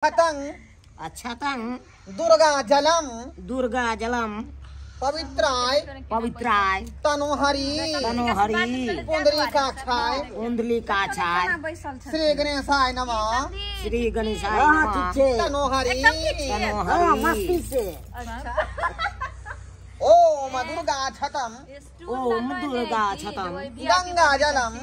अक्षतंग दुर्गा जलम पवित्राय तनोहरि पुंडरीकाक्षाय श्री गणेशाय नमः तनोहरि ओम दुर्गा छतम गंगा जलम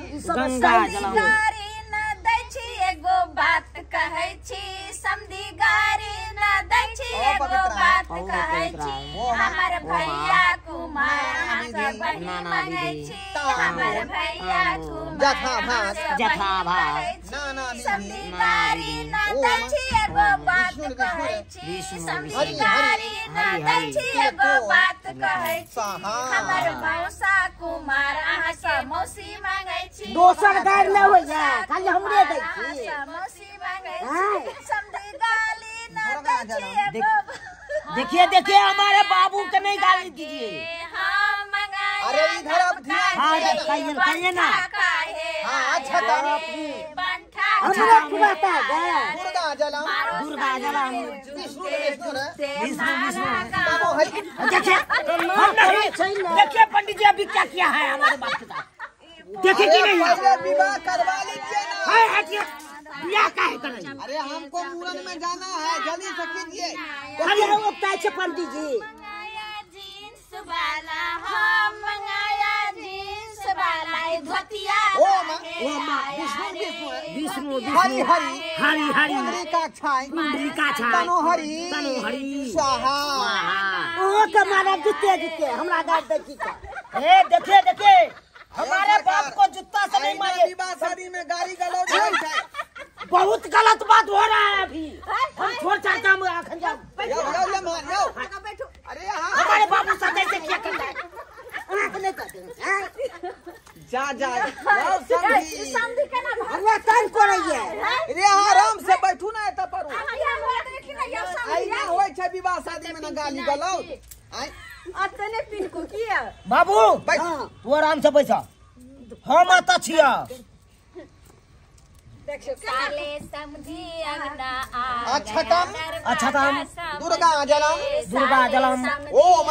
एगो बात कहै छी समधी गारी न दै छी एगो बात कहै छी हमर भैया कुमार सब बहिनी मांगै छी हमर भैया कुमार जथाभास समधी गारी न दै छी एगो बात कहै छी समधी गारी न दै छी एगो बात कहै छी हमर मौसा कुमार अहाँ सब मौसी मांगै छी दोसर गाड़ी न होय जा खाली हमरे दै छी देखिए हमारे बाबू के नहीं गाली दीजिए। अरे इधर अब कहिए ना दुर्गा जलम देखिए पंडित जी अभी क्या किया है हमारे बाप के साथ देखिए कि नहीं विवाह करवा लीजिए ना। क्या काहे कर रही? अरे हमको मूरन में जाना है, जल्दी से कीजिए। अरे वो कैसे पंडित जी जींस वाला हम मंगाया जींस वाला धोतिया विष्णु हरि पुंडरीकाक्षाय तनोहरि स्वाहा ओ कमारा जुते हमरा गाड़ दे की ए देखिए हमारे बाप को जूता से नहीं मारे। विवाह शादी में गाड़ी गलौज बहुत गलत बात हो रहा है अभी। हम छोड़ चाहता हूँ आखन जाओ। अरे हमारे बाबू साथ ऐसे क्या करता है? जा समझी के ना हमरा तन को रही है। अरे आराम से बैठू ना एता पर आई ना होय छै विवाह शादी में ना गाली गलौज आई अतने पिन को किया बाबू तू आराम से बैठा हम आता छिया काले समधी अंगना अक्षतम दुर्गा जलम ओम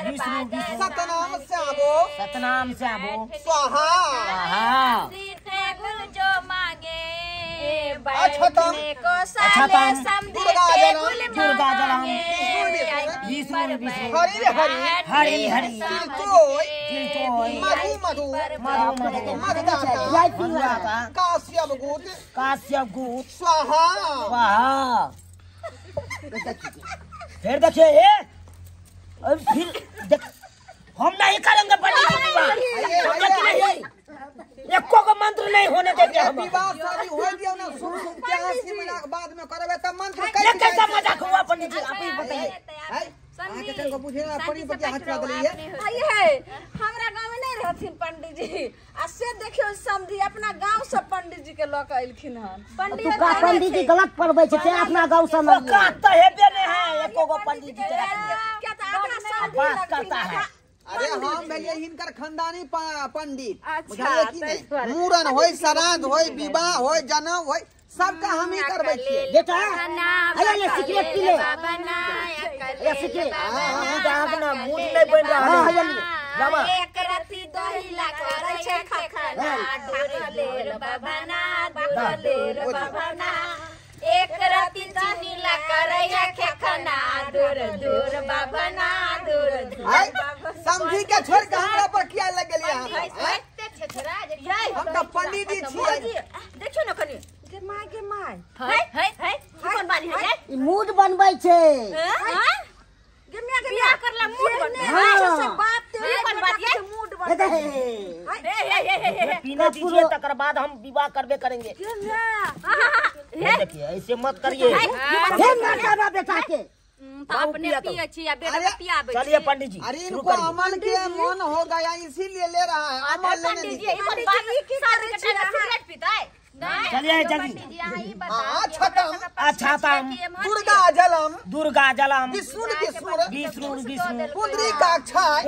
विष्णु सतनाम श्यामो स्वाहा जो मांगे अक्षतम दुर्गा जलम हरि मधु काश्यप गुट स्वाहा फिर देखिए फिर हम नहीं करेंगे पंडित जी एको को मंत्र नहीं होने देंगे हम। विवाह शादी हो गया ना सुन के 80 महीना के बाद में करबे त मंत्र कैसा मजाक हुआ पंडित जी आप ही बताइए। आके तनको बुझे ना पड़ी बच्चा हाथ कर दिए है हमरा गांव में नहीं रहथिन पंडित जी आ से देखियो समधी अपना गांव से पंडित जी के लोक आइलखिन हन पंडित जी गलत पढ़बै छै अपना गांव से में का त हेबे नहीं है एको गो पंडित जी के क्या त अपना बात करता है। अरे हम भेलिए हिनकर खानदानी पंडित बुझलिए कि नहीं मूरन होय श्राद्ध होय विवाह होय जन्म होय सबका हम ही करबै छियै बेटा अरे ले सिगरेट पी ले ये सिगरेट अपना मूड नहीं बन रहा है लावा एक रति दही ला करे छै खखना ढोलेर बाबना एक रति चीनी ला करे खखना दूर बाबना समझी के छोड़ के हमरा पर किया लग गेलिए हम त पंडित जी छियै देखियो न कनी गे माय कोन बानी है मूड बनबै छै गे मिया के बियाह करला मूड बनबै से बाप तेरी कोन बात है मूड बनबै हे पीना दीजिए तकर बाद हम विवाह करबे करेंगे। देखिए ऐसे मत करिए हे माता बेटा के अपने पिए छी या बेटा पियाबे। चलिए पंडित जी अरे इनको अमल के मन हो गया इसीलिए ले रहा है अमल लेने दीजिए। सिगरेट पीता है चलिए जल्दी अक्षतम दुर्गा जलम विष्णु पुंडरीकाक्षाय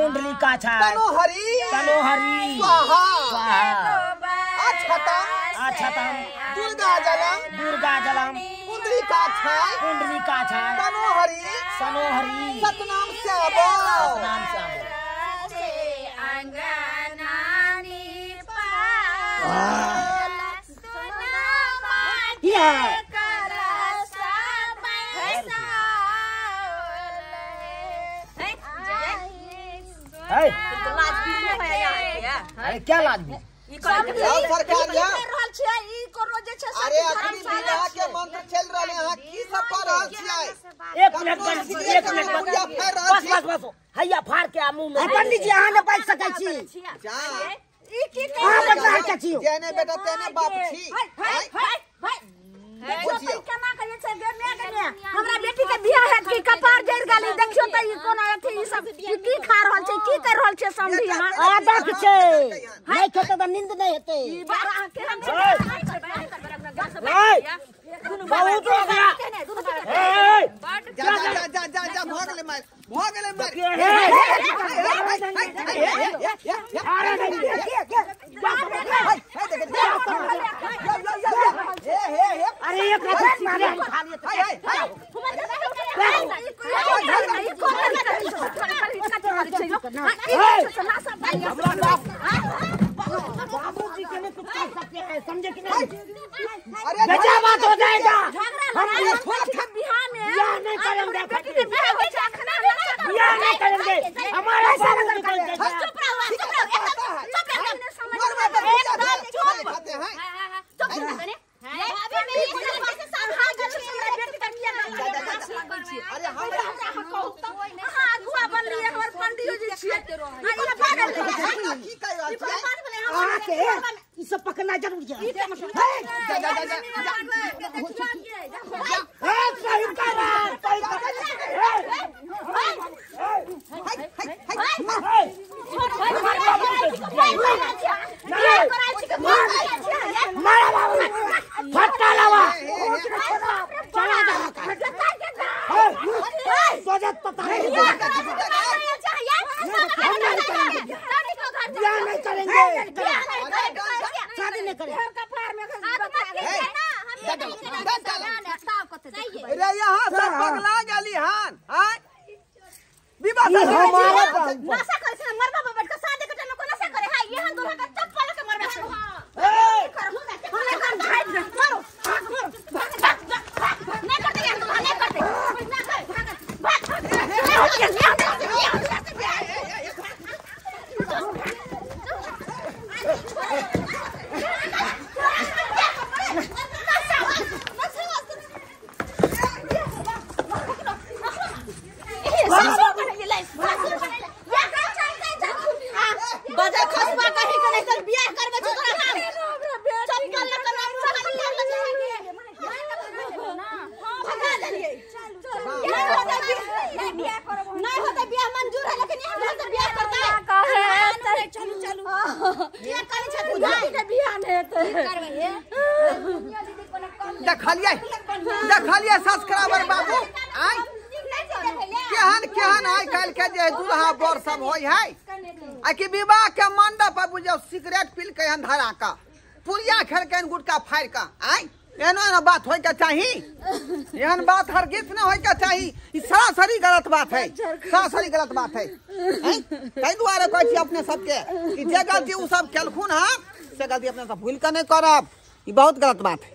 तनोहरि स्वाहा अक्षतम अच्छा तो हम दुर्गा जलम कुंडली का छाय सनोहरी सतनाम श्यामो क्या लाज भी अरे अखनी बिना के मंत्र चल रहे हैं की सब कर रहल छियै एक मिनट बस हैया फाड़ के मुंह में पंडित जी अहाँ न बाज सकै छी जा अहाँ बता के छी जेने बेटा तेने बाप छी हमरा बेटी के बियाह है कि कपार जड़ गेली देखियो त ई कोन अथी ई सब की खा रहल छै की कर रहल छै समझी हां आदत छै नहीं खेते त नींद नहीं हेते ई बारा केहन छै बहुत हो गया जा भाग ले मार अरे ये मारे खा लिए बाबूजी के लिए कुछ कर सकते हैं समझे कि नहीं अरे बेटा बात हो जाएगा हम बिहार में बियाह नहीं करेंगे बियाह हो छै खाना बियाह नहीं करेंगे हमारा सारा निकल जाएगा चुप रहो सब पकड़ना जरूरी है अरे यहाँ सब पगला गेली हन विवाह नशा करे से मरबा बाबा के शादी के टाइम में कोन नशा करे है यहां दूल्हा का चप्पल के मरबा से हम कर झाड़ मारो नहीं करते यार दूल्हा नहीं करते बजा खसबा कहीं के नहीं कर बियाह करबे छ तोरा चप्पल न करबा भगा देलिए नहीं होता बियाह मंजूर है लेकिन यहाँ तो बियाह करता है चलो बियाह करे छ तू के बियाह नहीं होते देखलिए सब्सक्राइबर बाबू आई केहन आइ काल्हि के जे दूल्हा बर सब होय है आ कि विवाह के मंडप पर बुझो सिगरेट पील के अंधारा का पुलिया खेल के गुटका फाड़ का आई एनो बात होय के चाही एहन बात हरगिज न होय के चाही ई सरासरी गलत बात है सरासरी गलत बात है कई दुआरे कहै छी अपने सबके कि जे गलती उ सब केलखुन है से गलती अपने सब भूल के नहीं करब ई बहुत गलत बात है।